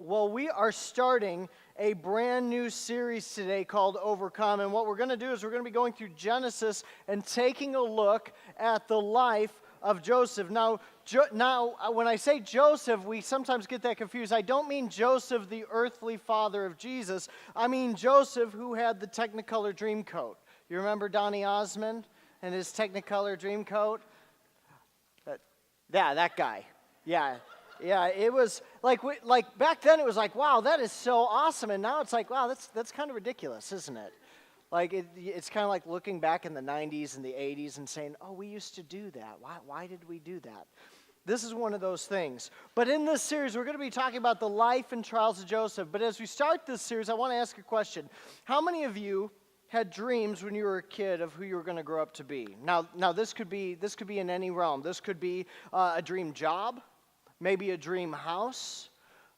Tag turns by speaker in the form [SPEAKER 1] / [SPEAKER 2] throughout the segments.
[SPEAKER 1] Well, we are starting a brand new series today called Overcome. And what we're going to do is we're going to be going through Genesis and taking a look at the life of Joseph. Now, when I say Joseph, we sometimes get that confused. I don't mean Joseph, the earthly father of Jesus. I mean Joseph, who had the Technicolor Dreamcoat. You remember Donny Osmond and his Technicolor Dreamcoat? Yeah, that guy. Yeah, it was like back then it was like, wow, that is so awesome. And now it's like, wow, that's kind of ridiculous, isn't it? Like it's kind of like looking back in the 90s and the 80s and saying, oh, we used to do that. Why did we do that? This is one of those things. But in this series, we're going to be talking about the life and trials of Joseph. But as we start this series, I want to ask a question. How many of you had dreams when you were a kid of who you were going to grow up to be? Now this could be in any realm. This could be a dream job. Maybe a dream house.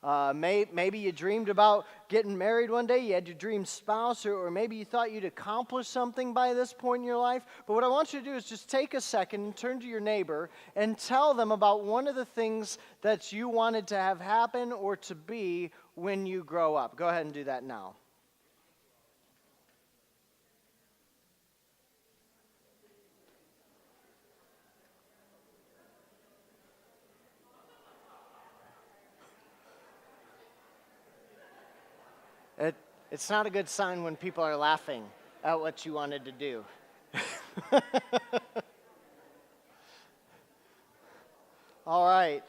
[SPEAKER 1] Maybe you dreamed about getting married one day. You had your dream spouse, or maybe you thought you'd accomplish something by this point in your life. But what I want you to do is just take a second and turn to your neighbor and tell them about one of the things that you wanted to have happen or to be when you grow up. Go ahead and do that now. It's not a good sign when people are laughing at what you wanted to do. All right.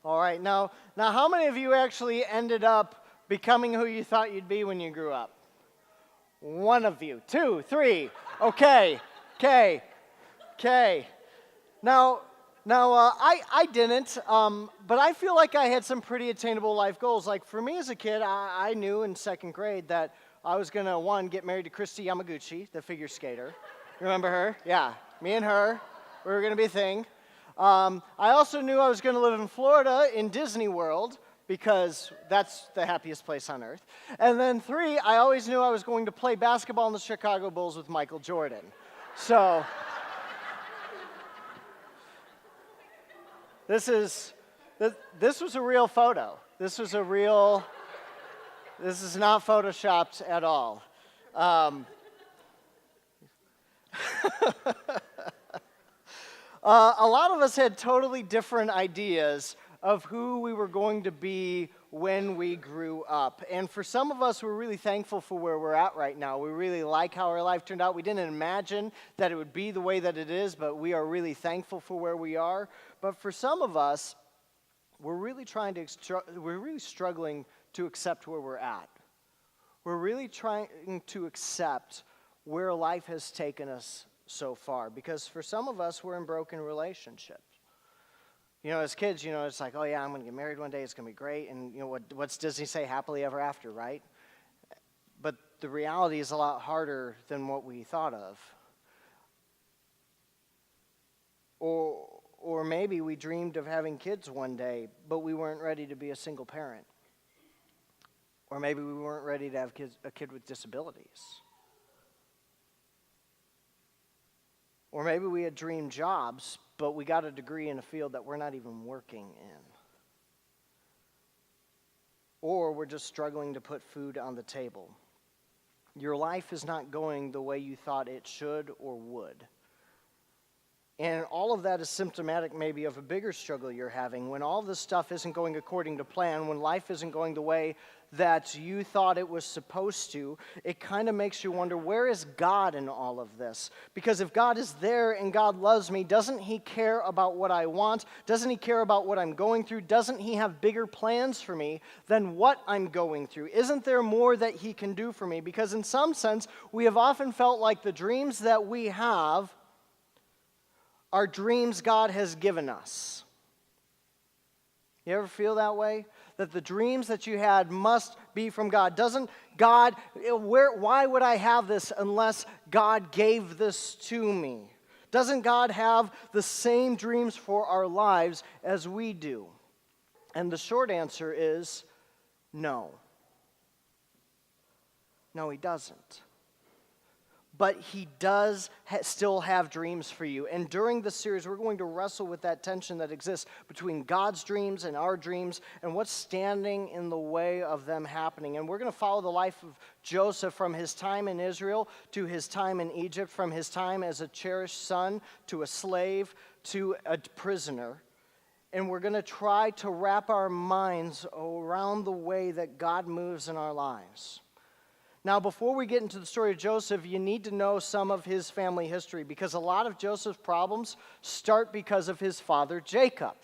[SPEAKER 1] Now, how many of you actually ended up becoming who you thought you'd be when you grew up? One of you. 2, 3. Okay. Now, I didn't, but I feel like I had some pretty attainable life goals. Like for me as a kid, I knew in second grade that I was going to, get married to Christy Yamaguchi, the figure skater. Remember her? Yeah, me and her, we were going to be a thing. I also knew I was going to live in Florida in Disney World because that's the happiest place on earth. And then 3, I always knew I was going to play basketball in the Chicago Bulls with Michael Jordan. So This was a real photo. This is not photoshopped at all. A lot of us had totally different ideas of who we were going to be when we grew up. And for some of us, we're really thankful for where we're at right now. We really like how our life turned out. We didn't imagine that it would be the way that it is, but we are really thankful for where we are. But for some of us, we're really struggling to accept where we're at. We're really trying to accept where life has taken us so far. Because for some of us, we're in broken relationships. As kids, it's like, oh yeah, I'm going to get married one day, it's going to be great. And what's Disney say, happily ever after, right? But the reality is a lot harder than what we thought of. Or maybe we dreamed of having kids one day, but we weren't ready to be a single parent. Or maybe we weren't ready to have a kid with disabilities. Or maybe we had dream jobs, but we got a degree in a field that we're not even working in. Or we're just struggling to put food on the table. Your life is not going the way you thought it should or would. And all of that is symptomatic maybe of a bigger struggle you're having. When all this stuff isn't going according to plan, when life isn't going the way that you thought it was supposed to, it kind of makes you wonder, where is God in all of this? Because if God is there and God loves me, doesn't He care about what I want? Doesn't He care about what I'm going through? Doesn't He have bigger plans for me than what I'm going through? Isn't there more that He can do for me? Because in some sense, we have often felt like the dreams that we have are dreams God has given us. You ever feel that way? That the dreams that you had must be from God. Doesn't God, why would I have this unless God gave this to me? Doesn't God have the same dreams for our lives as we do? And the short answer is no. No, He doesn't. but he does still have dreams for you. And during this series, we're going to wrestle with that tension that exists between God's dreams and our dreams and what's standing in the way of them happening. And we're going to follow the life of Joseph from his time in Israel to his time in Egypt, from his time as a cherished son to a slave to a prisoner. And we're going to try to wrap our minds around the way that God moves in our lives. Now, before we get into the story of Joseph, you need to know some of his family history, because a lot of Joseph's problems start because of his father, Jacob.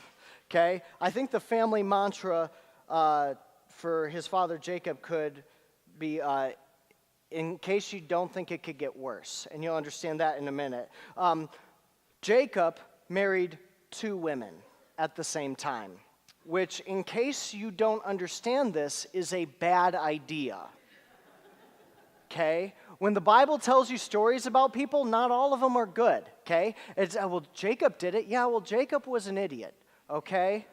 [SPEAKER 1] Okay? I think the family mantra for his father, Jacob, could be, in case you don't think it could get worse, and you'll understand that in a minute. Jacob married 2 women at the same time, which, in case you don't understand this, is a bad idea. Okay? When the Bible tells you stories about people, not all of them are good, okay? It's, well, Jacob did it. Yeah, well, Jacob was an idiot, okay?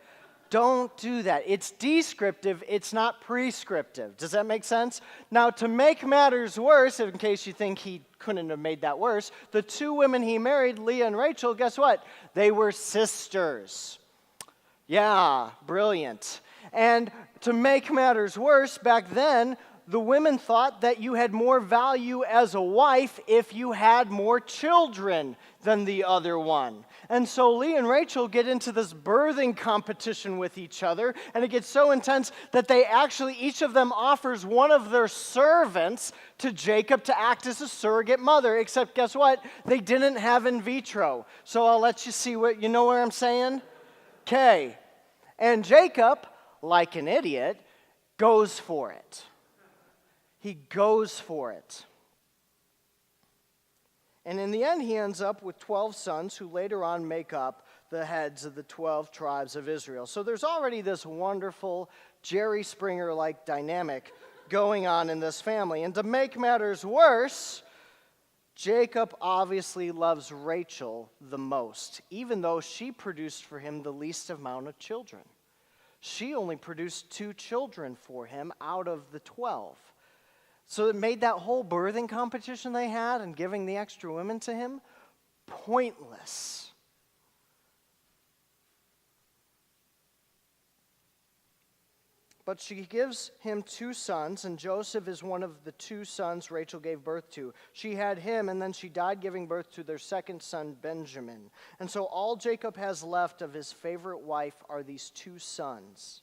[SPEAKER 1] Don't do that. It's descriptive, it's not prescriptive. Does that make sense? Now, to make matters worse, in case you think he couldn't have made that worse, the 2 women he married, Leah and Rachel, guess what? They were sisters. Yeah, brilliant. And to make matters worse, back then, the women thought that you had more value as a wife if you had more children than the other one. And so Leah and Rachel get into this birthing competition with each other, and it gets so intense that they actually, each of them offers one of their servants to Jacob to act as a surrogate mother, except guess what? They didn't have in vitro. So I'll let you see what, you know what I'm saying? Okay. And Jacob, like an idiot, goes for it. He goes for it. And in the end, he ends up with 12 sons who later on make up the heads of the 12 tribes of Israel. So there's already this wonderful Jerry Springer-like dynamic going on in this family. And to make matters worse, Jacob obviously loves Rachel the most, even though she produced for him the least amount of children. She only produced 2 children for him out of the 12. So it made that whole birthing competition they had and giving the extra women to him pointless. But she gives him 2 sons, and Joseph is one of the 2 sons Rachel gave birth to. She had him, and then she died giving birth to their second son, Benjamin. And so all Jacob has left of his favorite wife are these 2 sons.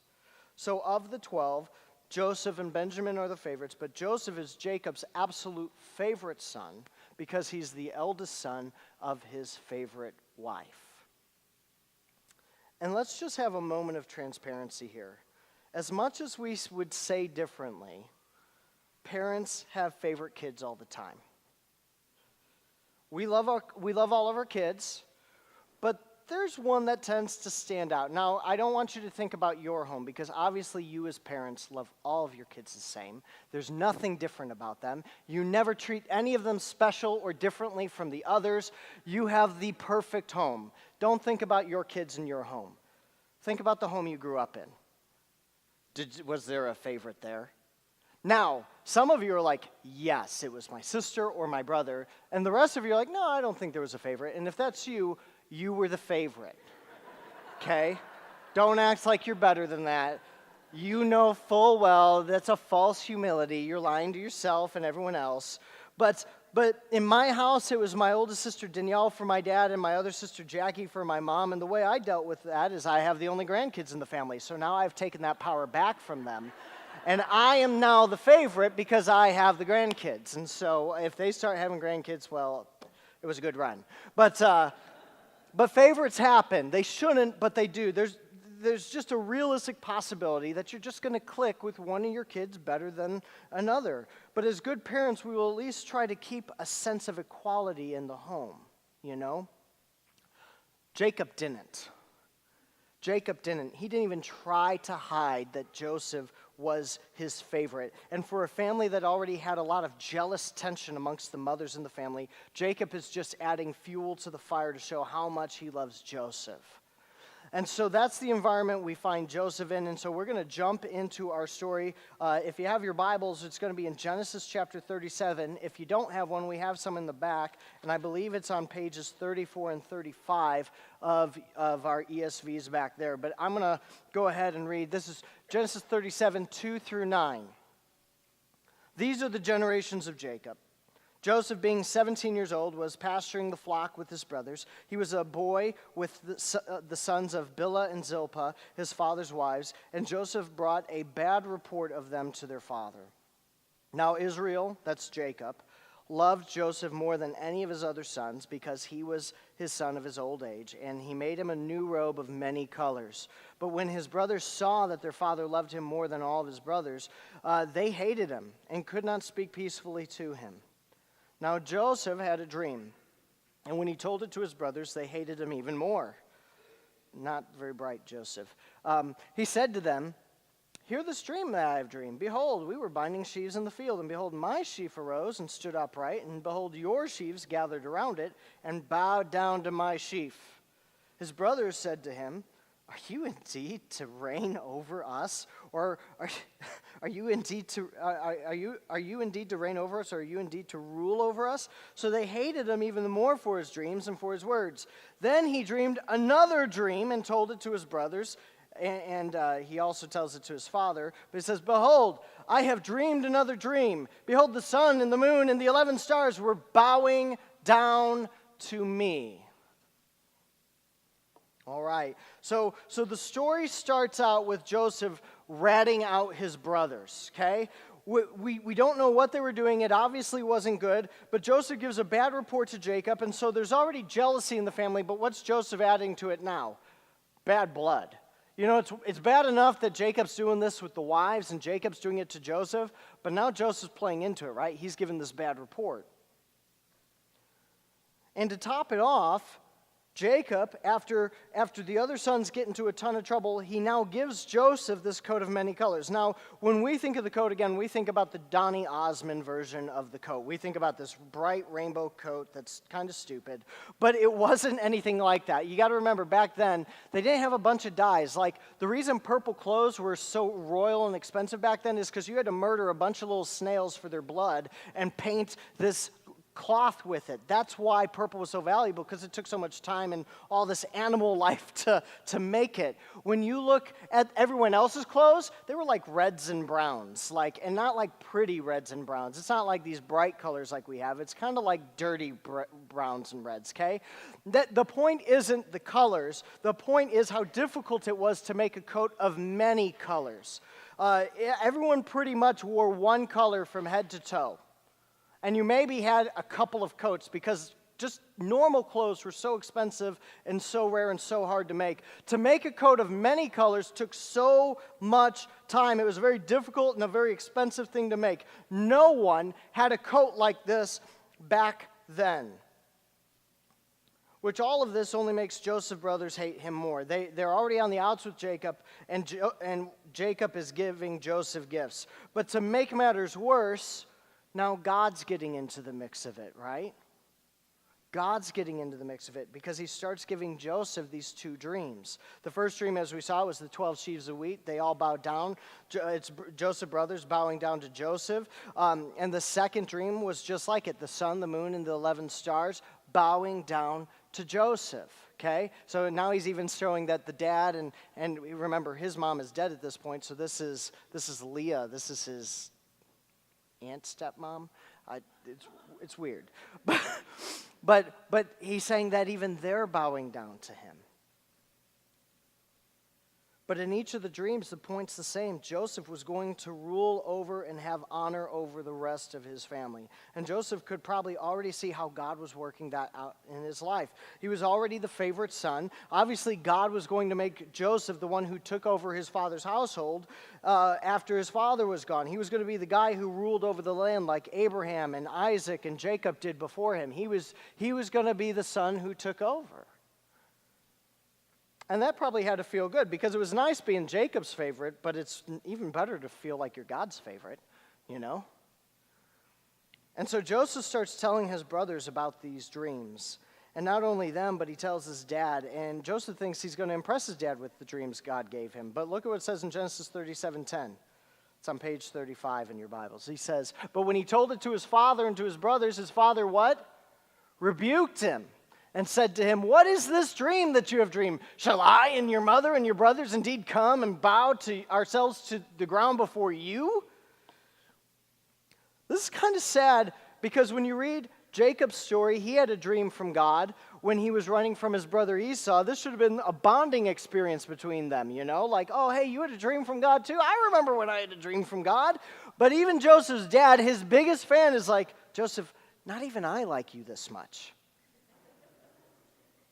[SPEAKER 1] So of the 12, Joseph and Benjamin are the favorites, but Joseph is Jacob's absolute favorite son because he's the eldest son of his favorite wife. And let's just have a moment of transparency here. As much as we would say differently, parents have favorite kids all the time. We love all of our kids, but there's one that tends to stand out. Now, I don't want you to think about your home, because obviously you as parents love all of your kids the same. There's nothing different about them. You never treat any of them special or differently from the others. You have the perfect home. Don't think about your kids in your home. Think about the home you grew up in. Was there a favorite there? Now, some of you are like, yes, it was my sister or my brother. And the rest of you are like, no, I don't think there was a favorite. And if that's you, you were the favorite. Okay? Don't act like you're better than that. You know full well that's a false humility. You're lying to yourself and everyone else. But in my house, it was my oldest sister Danielle for my dad and my other sister Jackie for my mom. And the way I dealt with that is I have the only grandkids in the family. So now I've taken that power back from them. And I am now the favorite because I have the grandkids. And so if they start having grandkids, well, it was a good run. But favorites happen. They shouldn't, but they do. There's just a realistic possibility that you're just going to click with one of your kids better than another. But as good parents, we will at least try to keep a sense of equality in the home, you know? Jacob didn't. Jacob didn't. He didn't even try to hide that Joseph was his favorite. And for a family that already had a lot of jealous tension amongst the mothers in the family, Jacob is just adding fuel to the fire to show how much he loves Joseph. And so that's the environment we find Joseph in. And so we're going to jump into our story. If you have your Bibles, it's going to be in Genesis chapter 37. If you don't have one, we have some in the back. And I believe it's on pages 34 and 35 of our ESVs back there. But I'm going to go ahead and read. This is Genesis 37, 2 through 9. These are the generations of Jacob. Joseph, being 17 years old, was pasturing the flock with his brothers. He was a boy with the sons of Bilhah and Zilpah, his father's wives, and Joseph brought a bad report of them to their father. Now Israel, that's Jacob, loved Joseph more than any of his other sons because he was his son of his old age, and he made him a new robe of many colors. But when his brothers saw that their father loved him more than all of his brothers, they hated him and could not speak peacefully to him. Now Joseph had a dream, and when he told it to his brothers, they hated him even more. Not very bright, Joseph. He said to them, "Hear this dream that I have dreamed. Behold, we were binding sheaves in the field, and behold, my sheaf arose and stood upright, and behold, your sheaves gathered around it and bowed down to my sheaf." His brothers said to him, "Are you indeed to reign over us, or are you indeed to reign over us, or are you indeed to rule over us?" So they hated him even more for his dreams and for his words. Then he dreamed another dream and told it to his brothers, and he also tells it to his father. But he says, "Behold, I have dreamed another dream. Behold, the sun and the moon and the 11 stars were bowing down to me." All right, so the story starts out with Joseph ratting out his brothers, okay? We don't know what they were doing. It obviously wasn't good, but Joseph gives a bad report to Jacob, and so there's already jealousy in the family, but what's Joseph adding to it now? Bad blood. You know, it's bad enough that Jacob's doing this with the wives, and Jacob's doing it to Joseph, but now Joseph's playing into it, right? He's given this bad report. And to top it off, Jacob, after the other sons get into a ton of trouble, he now gives Joseph this coat of many colors. Now, when we think of the coat again, we think about the Donny Osmond version of the coat. We think about this bright rainbow coat that's kind of stupid, but it wasn't anything like that. You got to remember, back then, they didn't have a bunch of dyes. Like, the reason purple clothes were so royal and expensive back then is because you had to murder a bunch of little snails for their blood and paint this cloth with it. That's why purple was so valuable, because it took so much time and all this animal life to make it. When you look at everyone else's clothes, they were like reds and browns, and not like pretty reds and browns. It's not like these bright colors like we have. It's kind of like dirty browns and reds, okay? The point isn't the colors. The point is how difficult it was to make a coat of many colors. Everyone pretty much wore one color from head to toe. And you maybe had a couple of coats because just normal clothes were so expensive and so rare and so hard to make. To make a coat of many colors took so much time. It was very difficult and a very expensive thing to make. No one had a coat like this back then. Which all of this only makes Joseph's brothers hate him more. They're already on the outs with Jacob, and Jacob is giving Joseph gifts. But to make matters worse, now God's getting into the mix of it, right? God's getting into the mix of it because he starts giving Joseph these two dreams. The first dream, as we saw, was the 12 sheaves of wheat. They all bowed down. It's Joseph's brothers bowing down to Joseph. And the second dream was just like it. The sun, the moon, and the 11 stars bowing down to Joseph. Okay? So now he's even showing that the dad, and remember, his mom is dead at this point, so this is Leah. This is his aunt, stepmom. It's weird. But he's saying that even they're bowing down to him. But in each of the dreams, the point's the same. Joseph was going to rule over and have honor over the rest of his family. And Joseph could probably already see how God was working that out in his life. He was already the favorite son. Obviously, God was going to make Joseph the one who took over his father's household after his father was gone. He was going to be the guy who ruled over the land like Abraham and Isaac and Jacob did before him. He was going to be the son who took over. And that probably had to feel good because it was nice being Jacob's favorite, but it's even better to feel like you're God's favorite, you know? And so Joseph starts telling his brothers about these dreams. And not only them, but he tells his dad. And Joseph thinks he's going to impress his dad with the dreams God gave him. But look at what it says in Genesis 37:10. It's on page 35 in your Bibles. He says, but when he told it to his father and to his brothers, his father what? Rebuked him and said to him, what is this dream that you have dreamed? Shall I and your mother and your brothers indeed come and bow to ourselves to the ground before you? This is kind of sad because when you read Jacob's story, he had a dream from God when he was running from his brother Esau. This should have been a bonding experience between them, you know? Like, oh, hey, you had a dream from God too? I remember when I had a dream from God. But even Joseph's dad, his biggest fan, is like, Joseph, not even I like you this much.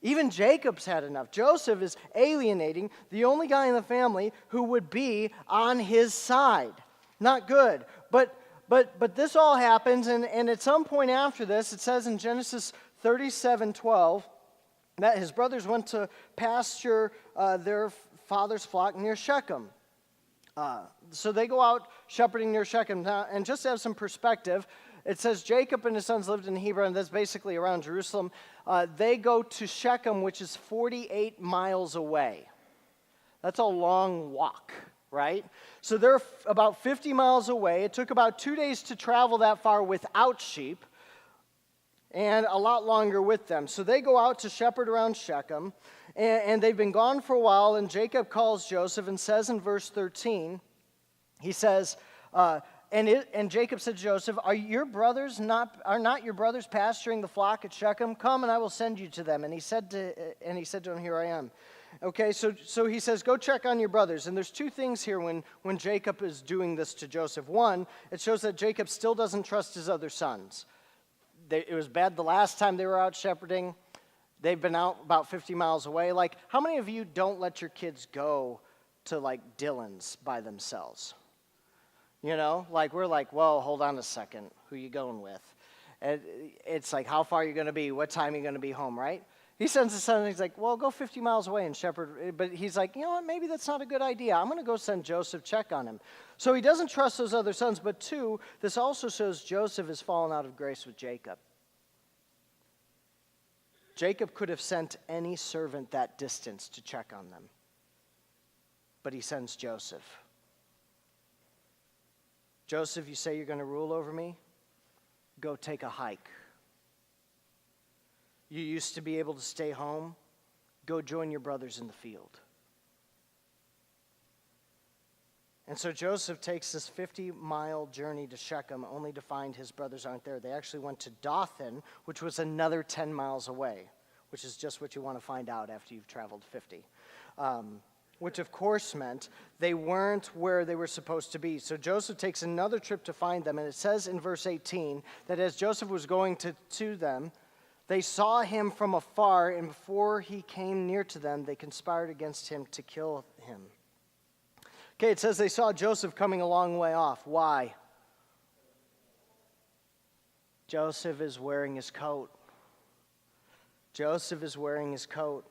[SPEAKER 1] Even Jacob's had enough. Joseph is alienating the only guy in the family who would be on his side. Not good. But this all happens, and at some point after this, it says in Genesis 37:12 that his brothers went to pasture their father's flock near Shechem. So they go out shepherding near Shechem. Now, and just to have some perspective, it says Jacob and his sons lived in Hebron, that's basically around Jerusalem. They go to Shechem, which is 48 miles away. That's a long walk, right? So they're about 50 miles away. It took about 2 days to travel that far without sheep, and a lot longer with them. So they go out to shepherd around Shechem, and they've been gone for a while, and Jacob calls Joseph and says in verse 13, he says, and Jacob said to Joseph, are not your brothers pasturing the flock at Shechem? Come, and I will send you to them. And he said to him, here I am. Okay, so he says, go check on your brothers. And there's two things here when Jacob is doing this to Joseph. One, it shows that Jacob still doesn't trust his other sons. It was bad the last time they were out shepherding. They've been out about 50 miles away. Like, how many of you don't let your kids go to, like, Dillon's by themselves? You know, like, we're like, whoa, hold on a second. Who you going with? And it's like, how far are you going to be? What time are you going to be home, right? He sends his son, and he's like, well, go 50 miles away and shepherd. But he's like, you know what, maybe that's not a good idea. I'm going to go send Joseph, check on him. So he doesn't trust those other sons. But two, this also shows Joseph has fallen out of grace with Jacob. Jacob could have sent any servant that distance to check on them. But he sends Joseph. Joseph, you say you're going to rule over me? Go take a hike. You used to be able to stay home. Go join your brothers in the field. And so Joseph takes this 50-mile journey to Shechem only to find his brothers aren't there. They actually went to Dothan, which was another 10 miles away, which is just what you want to find out after you've traveled 50. Which of course meant they weren't where they were supposed to be. So Joseph takes another trip to find them, and it says in verse 18 that as Joseph was going to them, they saw him from afar, and before he came near to them, they conspired against him to kill him. Okay, it says they saw Joseph coming a long way off. Why? Joseph is wearing his coat. Joseph is wearing his coat.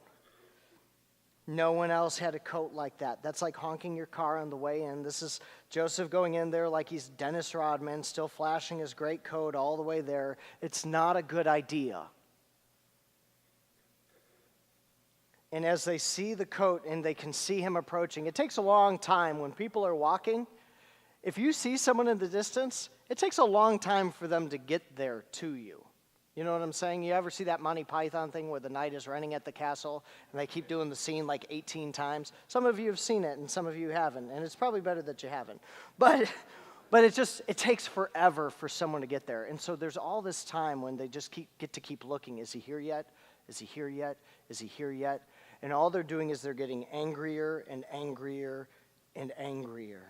[SPEAKER 1] No one else had a coat like that. That's like honking your car on the way in. This is Joseph going in there like he's Dennis Rodman, still flashing his great coat all the way there. It's not a good idea. And as they see the coat and they can see him approaching, it takes a long time when people are walking. If you see someone in the distance, it takes a long time for them to get there to you. You know what I'm saying? You ever see that Monty Python thing where the knight is running at the castle and they keep doing the scene like 18 times? Some of you have seen it and some of you haven't, and it's probably better that you haven't. But it takes forever for someone to get there. And so there's all this time when they just get to keep looking. Is he here yet? Is he here yet? Is he here yet? And all they're doing is they're getting angrier and angrier and angrier.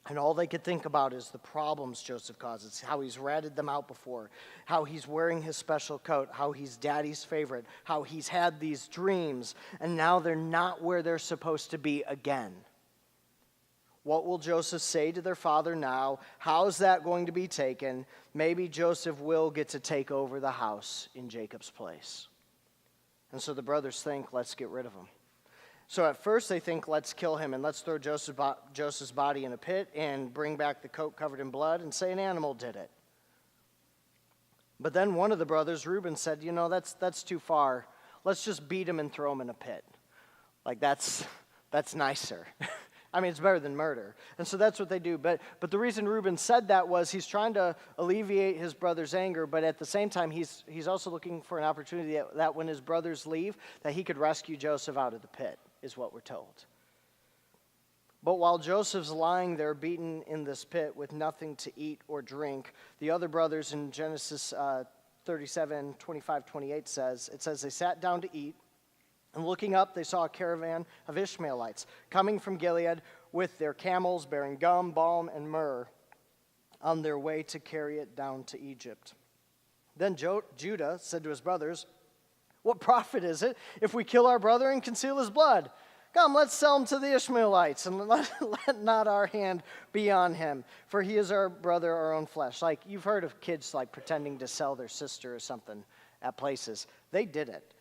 [SPEAKER 1] And all they could think about is the problems Joseph causes, how he's ratted them out before, how he's wearing his special coat, how he's daddy's favorite, how he's had these dreams, and now they're not where they're supposed to be again. What will Joseph say to their father now? How is that going to be taken? Maybe Joseph will get to take over the house in Jacob's place. And so the brothers think, let's get rid of him. So at first they think, let's kill him and let's throw Joseph's body in a pit and bring back the coat covered in blood and say an animal did it. But then one of the brothers, Reuben, said, that's too far. Let's just beat him and throw him in a pit. Like, that's nicer. I mean, it's better than murder. And so that's what they do. But the reason Reuben said that was he's trying to alleviate his brother's anger, but at the same time, he's also looking for an opportunity that when his brothers leave, that he could rescue Joseph out of the pit, is what we're told. But while Joseph's lying there beaten in this pit with nothing to eat or drink, the other brothers in Genesis 37, 25, 28 says they sat down to eat, and looking up, they saw a caravan of Ishmaelites coming from Gilead with their camels bearing gum, balm, and myrrh on their way to carry it down to Egypt. Then Judah said to his brothers, "What profit is it if we kill our brother and conceal his blood? Come, let's sell him to the Ishmaelites, and let not our hand be on him, for he is our brother, our own flesh." Like, you've heard of kids like pretending to sell their sister or something at places. They did it.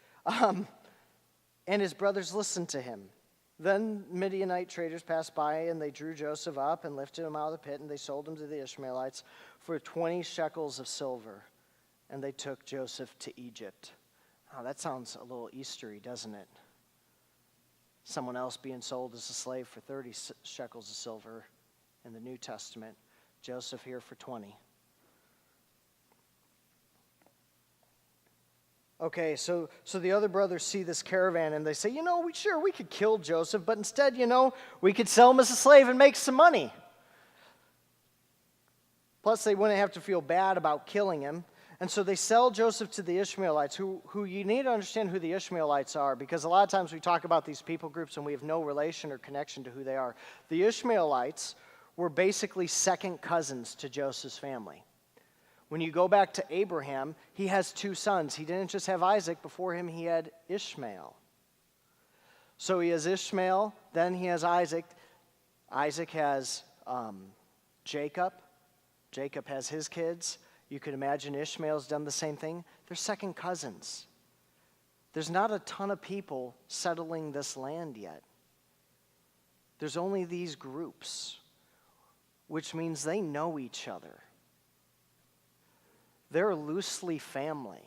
[SPEAKER 1] And his brothers listened to him. Then Midianite traders passed by, and they drew Joseph up and lifted him out of the pit, and they sold him to the Ishmaelites for 20 shekels of silver. And they took Joseph to Egypt. Oh, that sounds a little Eastery, doesn't it? Someone else being sold as a slave for 30 shekels of silver in the New Testament. Joseph here for 20. Okay, so the other brothers see this caravan and they say, we could kill Joseph, but instead, we could sell him as a slave and make some money. Plus, they wouldn't have to feel bad about killing him. And so they sell Joseph to the Ishmaelites, who you need to understand who the Ishmaelites are, because a lot of times we talk about these people groups and we have no relation or connection to who they are. The Ishmaelites were basically second cousins to Joseph's family. When you go back to Abraham, he has two sons. He didn't just have Isaac. Before him, he had Ishmael. So he has Ishmael, then he has Isaac. Isaac has Jacob. Jacob has his kids. You could imagine Ishmael's done the same thing. They're second cousins. There's not a ton of people settling this land yet. There's only these groups, which means they know each other. They're loosely family.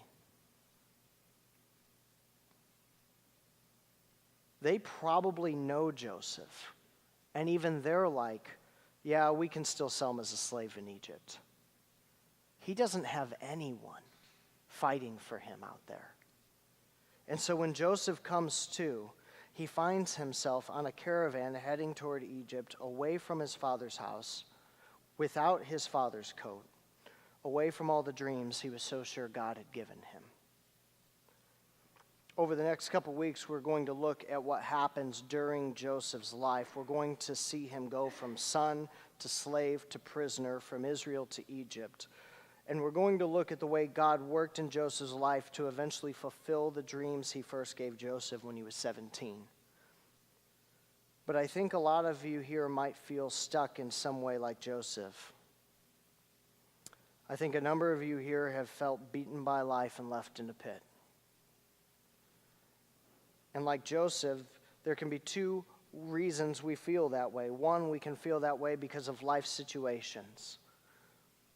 [SPEAKER 1] They probably know Joseph. And even they're like, yeah, we can still sell him as a slave in Egypt. He doesn't have anyone fighting for him out there. And so when Joseph comes to, he finds himself on a caravan heading toward Egypt, away from his father's house, without his father's coat, away from all the dreams he was so sure God had given him. Over the next couple weeks, we're going to look at what happens during Joseph's life. We're going to see him go from son to slave to prisoner, from Israel to Egypt. And we're going to look at the way God worked in Joseph's life to eventually fulfill the dreams he first gave Joseph when he was 17. But I think a lot of you here might feel stuck in some way like Joseph. I think a number of you here have felt beaten by life and left in a pit. And like Joseph, there can be two reasons we feel that way. One, we can feel that way because of life situations.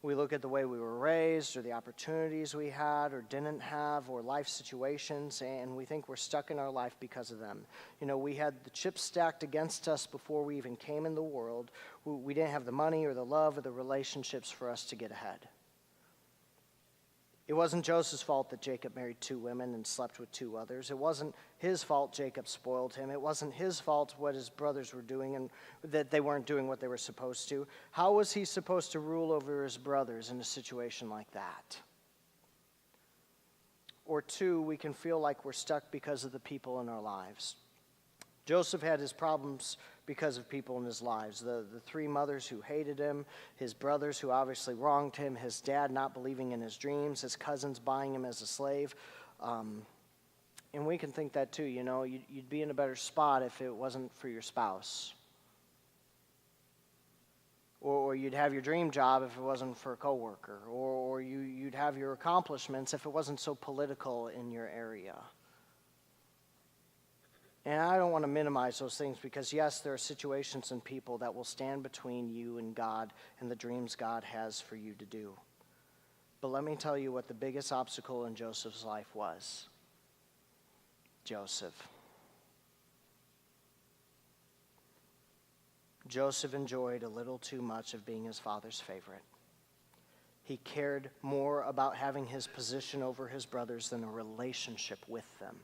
[SPEAKER 1] We look at the way we were raised, or the opportunities we had or didn't have, or life situations, and we think we're stuck in our life because of them. We had the chips stacked against us before we even came in the world. We didn't have the money or the love or the relationships for us to get ahead. It wasn't Joseph's fault that Jacob married two women and slept with two others. It wasn't his fault Jacob spoiled him. It wasn't his fault what his brothers were doing and that they weren't doing what they were supposed to. How was he supposed to rule over his brothers in a situation like that? Or two, we can feel like we're stuck because of the people in our lives. Joseph had his problems because of people in his lives. The three mothers who hated him, his brothers who obviously wronged him, his dad not believing in his dreams, his cousins buying him as a slave. And we can think that too, you'd be in a better spot if it wasn't for your spouse. Or you'd have your dream job if it wasn't for a coworker. Or you'd have your accomplishments if it wasn't so political in your area. And I don't want to minimize those things because, yes, there are situations and people that will stand between you and God and the dreams God has for you to do. But let me tell you what the biggest obstacle in Joseph's life was. Joseph. Joseph enjoyed a little too much of being his father's favorite. He cared more about having his position over his brothers than a relationship with them.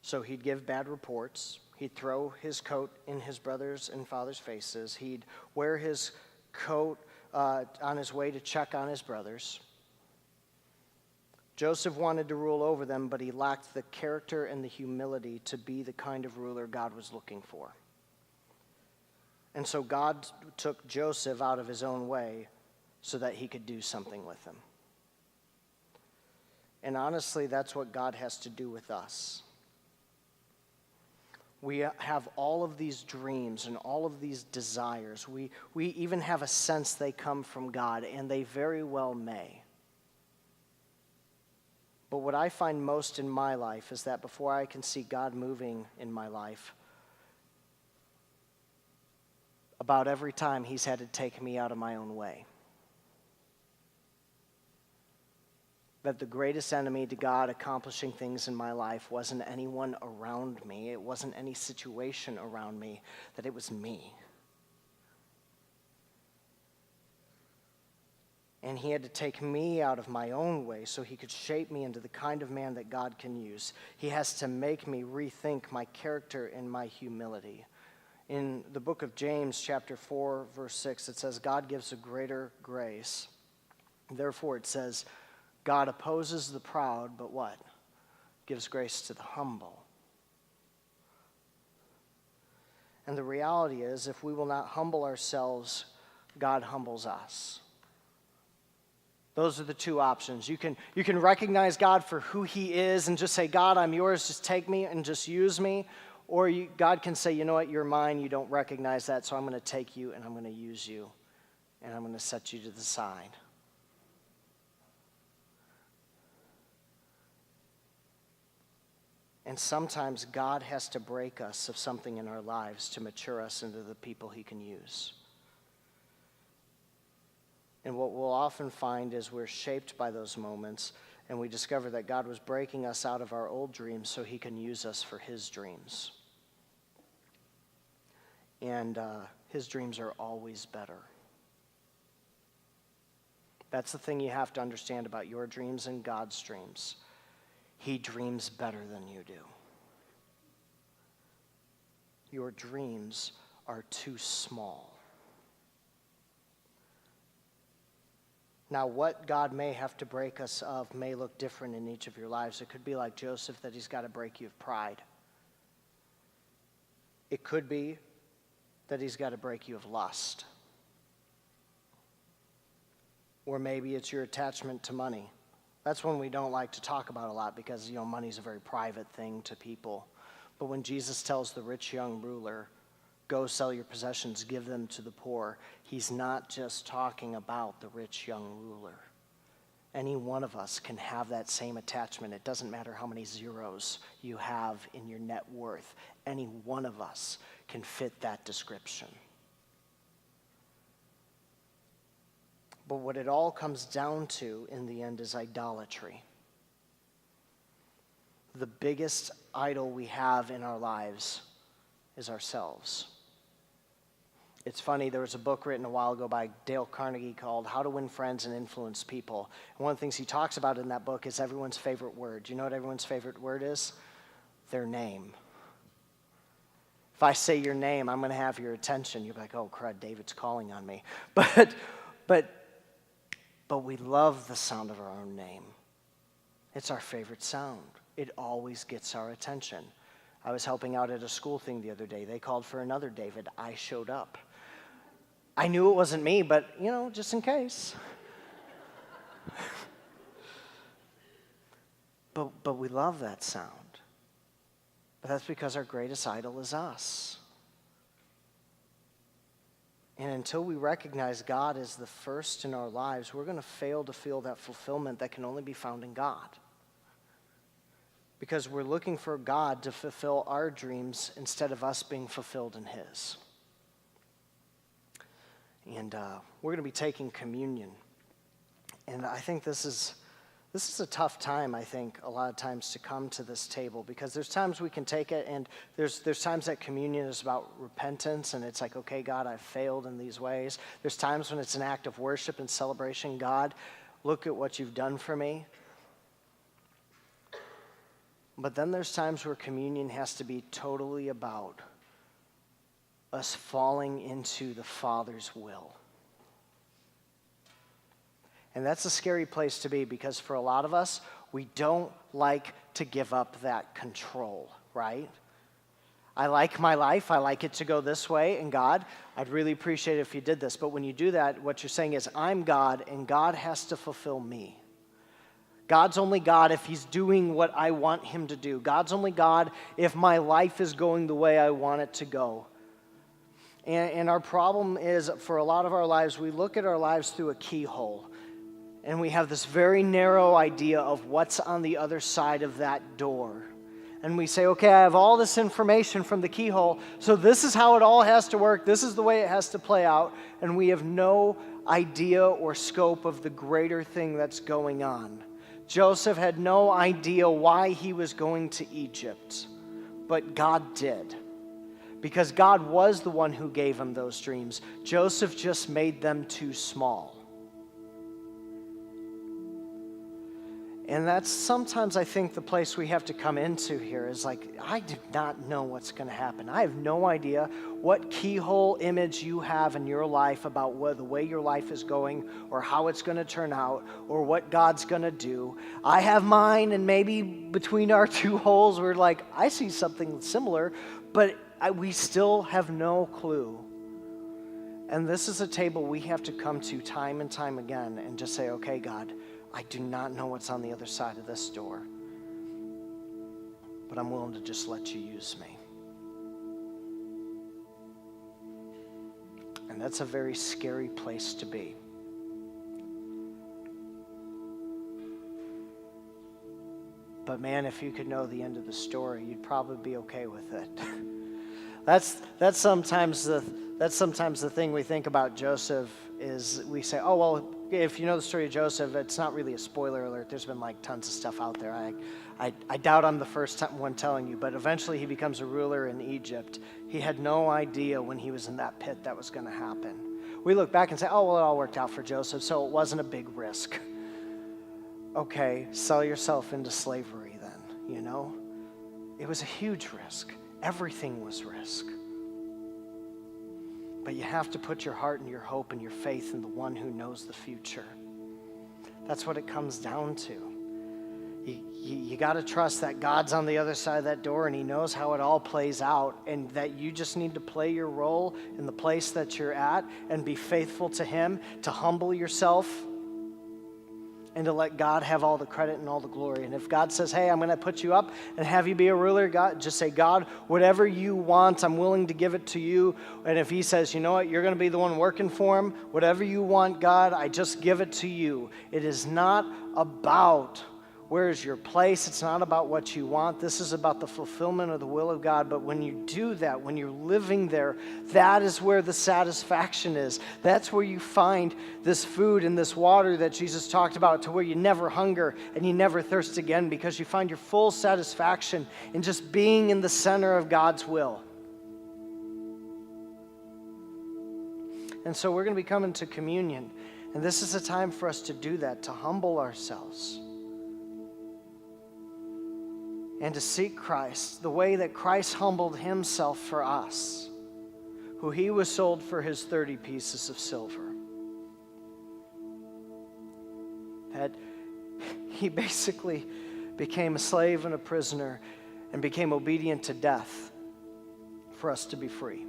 [SPEAKER 1] So he'd give bad reports. He'd throw his coat in his brothers' and father's faces. He'd wear his coat on his way to check on his brothers. Joseph wanted to rule over them, but he lacked the character and the humility to be the kind of ruler God was looking for. And so God took Joseph out of his own way so that he could do something with him. And honestly, that's what God has to do with us. We have all of these dreams and all of these desires. We even have a sense they come from God, and they very well may. But what I find most in my life is that before I can see God moving in my life, about every time he's had to take me out of my own way. That the greatest enemy to God accomplishing things in my life wasn't anyone around me, it wasn't any situation around me, that it was me. And he had to take me out of my own way so he could shape me into the kind of man that God can use. He has to make me rethink my character and my humility. In the book of James, chapter 4, verse 6, it says, God gives a greater grace. Therefore, it says, God opposes the proud, but what? Gives grace to the humble. And the reality is, if we will not humble ourselves, God humbles us. Those are the two options. You can recognize God for who he is and just say, God, I'm yours, just take me and just use me. Or God can say, you know what, you're mine, you don't recognize that, so I'm going to take you and I'm going to use you and I'm going to set you to the side. And sometimes God has to break us of something in our lives to mature us into the people he can use. And what we'll often find is we're shaped by those moments, and we discover that God was breaking us out of our old dreams so he can use us for his dreams. And his dreams are always better. That's the thing you have to understand about your dreams and God's dreams. He dreams better than you do. Your dreams are too small. Now, what God may have to break us of may look different in each of your lives. It could be like Joseph, that he's got to break you of pride. It could be that he's got to break you of lust. Or maybe it's your attachment to money. That's one we don't like to talk about a lot because, money's a very private thing to people. But when Jesus tells the rich young ruler, go sell your possessions, give them to the poor, he's not just talking about the rich young ruler. Any one of us can have that same attachment. It doesn't matter how many zeros you have in your net worth. Any one of us can fit that description. But what it all comes down to in the end is idolatry. The biggest idol we have in our lives is ourselves. It's funny, there was a book written a while ago by Dale Carnegie called How to Win Friends and Influence People. And one of the things he talks about in that book is everyone's favorite word. Do you know what everyone's favorite word is? Their name. If I say your name, I'm going to have your attention. You'll be like, oh, crud, David's calling on me. But we love the sound of our own name. It's our favorite sound. It always gets our attention. I was helping out at a school thing the other day. They called for another David. I showed up. I knew it wasn't me, but, just in case. But we love that sound. But that's because our greatest idol is us. And until we recognize God as the first in our lives, we're going to fail to feel that fulfillment that can only be found in God. Because we're looking for God to fulfill our dreams instead of us being fulfilled in his. And we're going to be taking communion. And I think this is a tough time, I think, a lot of times to come to this table, because there's times we can take it, and there's times that communion is about repentance, and it's like, okay, God, I've failed in these ways. There's times when it's an act of worship and celebration. God, look at what you've done for me. But then there's times where communion has to be totally about us falling into the Father's will. And that's a scary place to be, because for a lot of us, we don't like to give up that control, right? I like my life. I like it to go this way. And God, I'd really appreciate it if you did this. But when you do that, what you're saying is, I'm God, and God has to fulfill me. God's only God if he's doing what I want him to do. God's only God if my life is going the way I want it to go. And our problem is, for a lot of our lives, we look at our lives through a keyhole. And we have this very narrow idea of what's on the other side of that door. And we say, okay, I have all this information from the keyhole, so this is how it all has to work. This is the way it has to play out. And we have no idea or scope of the greater thing that's going on. Joseph had no idea why he was going to Egypt, but God did. Because God was the one who gave him those dreams. Joseph just made them too small. And that's sometimes, I think, the place we have to come into here is like, I do not know what's going to happen. I have no idea what keyhole image you have in your life about the way your life is going, or how it's going to turn out, or what God's going to do. I have mine, and maybe between our two holes, we're like, I see something similar, but we still have no clue. And this is a table we have to come to time and time again and just say, okay, God, I do not know what's on the other side of this door, but I'm willing to just let you use me. And that's a very scary place to be. But man, if you could know the end of the story, you'd probably be okay with it. That's sometimes the thing we think about Joseph is we say, oh, well, if you know the story of Joseph, it's not really a spoiler alert. There's been like tons of stuff out there. I doubt I'm the first one telling you, but eventually he becomes a ruler in Egypt. He had no idea when he was in that pit that was going to happen. We look back and say, oh, well, it all worked out for Joseph, so it wasn't a big risk. Okay, sell yourself into slavery then, you know? It was a huge risk. Everything was risk. But you have to put your heart and your hope and your faith in the one who knows the future. That's what it comes down to. You got to trust that God's on the other side of that door and he knows how it all plays out, and that you just need to play your role in the place that you're at and be faithful to him, to humble yourself, and to let God have all the credit and all the glory. And if God says, hey, I'm going to put you up and have you be a ruler, God, just say, God, whatever you want, I'm willing to give it to you. And if he says, you know what, you're going to be the one working for him, whatever you want, God, I just give it to you. It is not about where is your place. It's not about what you want. This is about the fulfillment of the will of God. But when you do that, when you're living there, that is where the satisfaction is. That's where you find this food and this water that Jesus talked about, to where you never hunger and you never thirst again, because you find your full satisfaction in just being in the center of God's will. And so we're going to be coming to communion. And this is a time for us to do that, to humble ourselves. And to seek Christ the way that Christ humbled himself for us, who he was sold for his 30 pieces of silver. That he basically became a slave and a prisoner and became obedient to death for us to be free.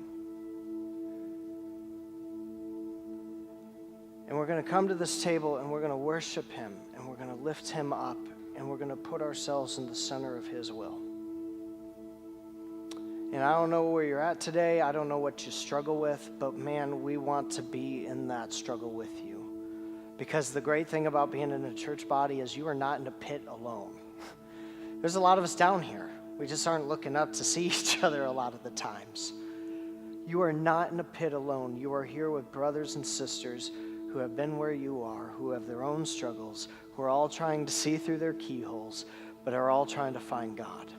[SPEAKER 1] And we're going to come to this table and we're going to worship him and we're going to lift him up. And we're going to put ourselves in the center of his will. And I don't know where you're at today. I don't know what you struggle with. But man, we want to be in that struggle with you. Because the great thing about being in a church body is you are not in a pit alone. There's a lot of us down here. We just aren't looking up to see each other a lot of the times. You are not in a pit alone. You are here with brothers and sisters who have been where you are, who have their own struggles, who are all trying to see through their keyholes, but are all trying to find God.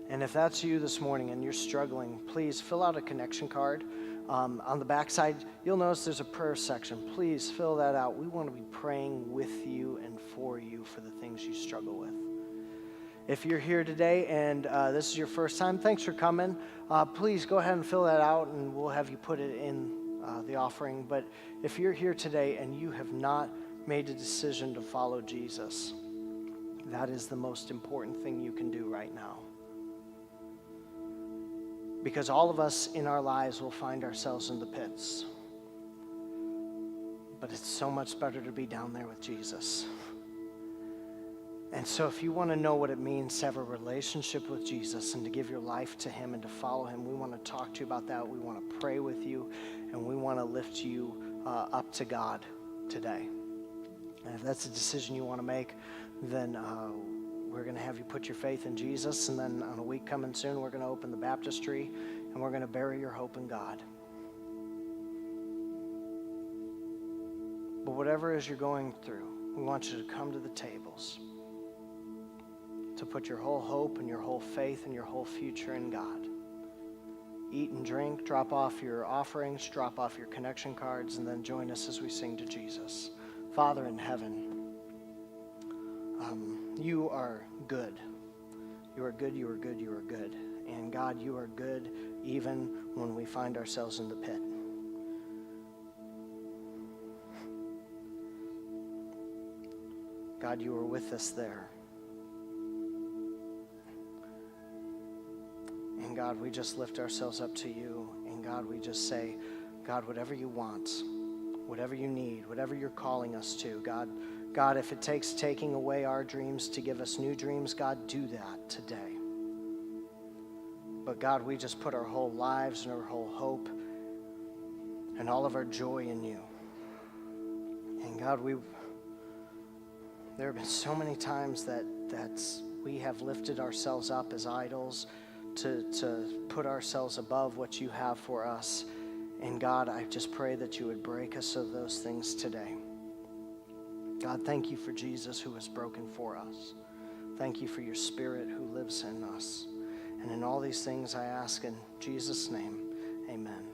[SPEAKER 1] And if that's you this morning and you're struggling, please fill out a connection card. On the backside, you'll notice there's a prayer section. Please fill that out. We want to be praying with you and for you for the things you struggle with. If you're here today and this is your first time, thanks for coming. Please go ahead and fill that out and we'll have you put it in the offering. But if you're here today and you have not made a decision to follow Jesus, that is the most important thing you can do right now. Because all of us in our lives will find ourselves in the pits. But it's so much better to be down there with Jesus. And so if you want to know what it means to have a relationship with Jesus and to give your life to him and to follow him, we want to talk to you about that. We want to pray with you, and we want to lift you up to God today. And if that's a decision you want to make, then we're going to have you put your faith in Jesus, and then on a week coming soon, we're going to open the baptistry, and we're going to bury your hope in God. But whatever it is you're going through, we want you to come to the tables, to put your whole hope and your whole faith and your whole future in God. Eat and drink, drop off your offerings, drop off your connection cards, and then join us as we sing to Jesus. Father in heaven, you are good. You are good, you are good, you are good. And God, you are good even when we find ourselves in the pit. God, you are with us there. And God, we just lift ourselves up to you. And God, we just say, God, whatever you want, whatever you need, whatever you're calling us to, God, if it takes taking away our dreams to give us new dreams, God, do that today. But God, we just put our whole lives and our whole hope and all of our joy in you. And God, there have been so many times that we have lifted ourselves up as idols to put ourselves above what you have for us. And God, I just pray that you would break us of those things today. God, thank you for Jesus who was broken for us. Thank you for your Spirit who lives in us. And in all these things I ask in Jesus' name, amen.